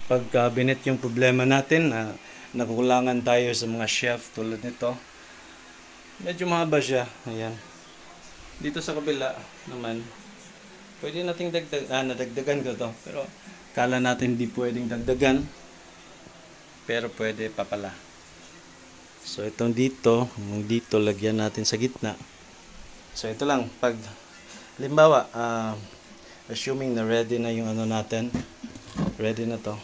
pag cabinet yung problema natin, nakukulangan tayo sa mga shelf tulad nito. Medyo mahaba siya. Ayan. Dito sa kabila naman, pwede nating nadagdagan ko to. Pero kala natin hindi pwedeng dagdagan. Pero pwede pa pala. So itong dito, yung dito lagyan natin sa gitna. So ito lang, pag limbawa, assuming na ready na yung ano natin, ready na to.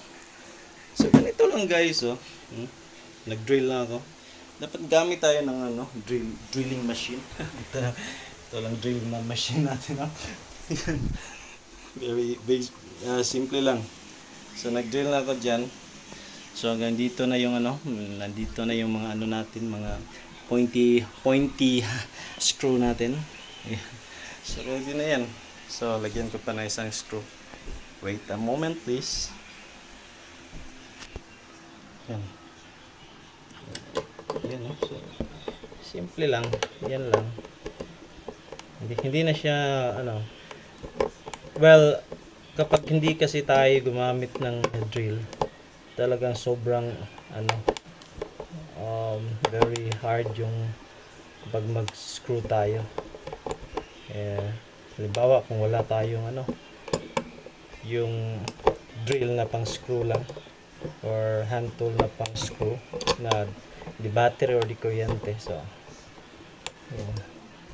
So ganito lang guys, oh. Nag-drill na ako. Dapat gamit tayo ng drilling machine. ito lang drill na machine natin, oh. Very basic, simple lang. So nag-drill na ako diyan. So hanggang dito na yung nandito na yung mga natin, mga pointy screw natin. So ready na yan. So lagyan ko pa na isang screw. Wait a moment please. Yan. Yan, oh. So, simple lang. Yan lang. Hindi na siya well, kapag hindi kasi tayo gumamit ng drill, talagang sobrang very hard yung pag mag-screw tayo. Halimbawa kung wala tayong yung drill na pang screw lang or hand tool na pang screw na di battery or di kuryente. So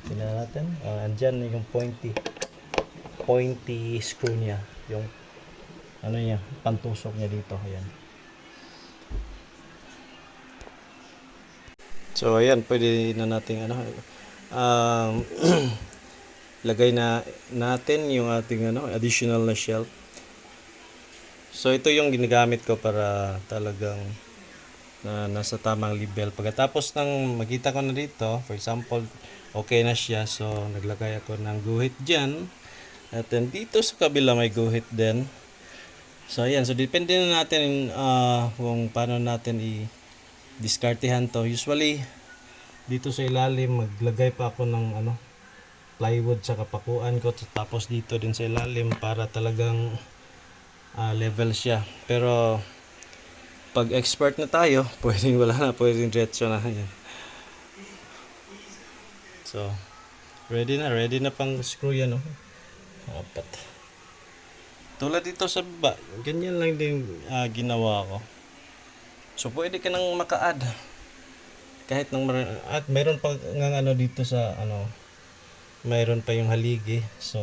tingnan natin, andyan yung pointy screw niya, yung niya, pantusok niya dito. Ayan. So ayan, pwede na nating lagay na natin yung ating additional na shelf. So ito yung ginagamit ko para talagang nasa tamang level. Pagkatapos ng makita ko na dito, for example, okay na siya. So naglagay ako ng guhit diyan. At then dito sa kabila may guhit din. So ayan, so depende na natin kung paano natin diskartehan to. Usually dito sa ilalim maglagay pa ako ng plywood sa kapakuan ko, tapos dito din sa ilalim para talagang level siya. Pero pag expert na tayo, pwedeng wala na, pwedeng diretso na yan. So ready na pang screw yan, apat. Tulad dito sa baba, ganyan lang din ginawa ko. So pwede ka nang maka-add kahit at mayroon pa ng dito sa mayroon pa yung haligi, so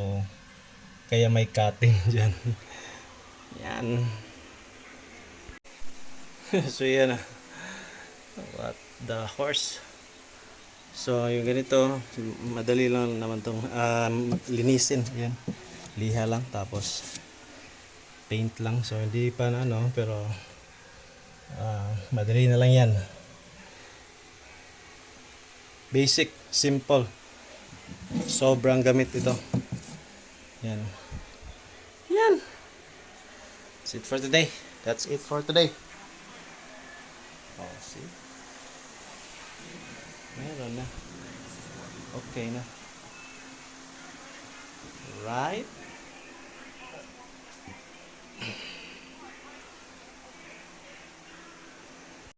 kaya may cutting diyan. Yan. So yan what the horse. So yung ganito, madali lang naman tong linisin. Yan, liha lang tapos paint lang. So hindi pa pero madali na lang yan. Basic, simple. Sobrang gamit ito. Yan. That's it for today. Oh, see? Meron na. Okay na. Right?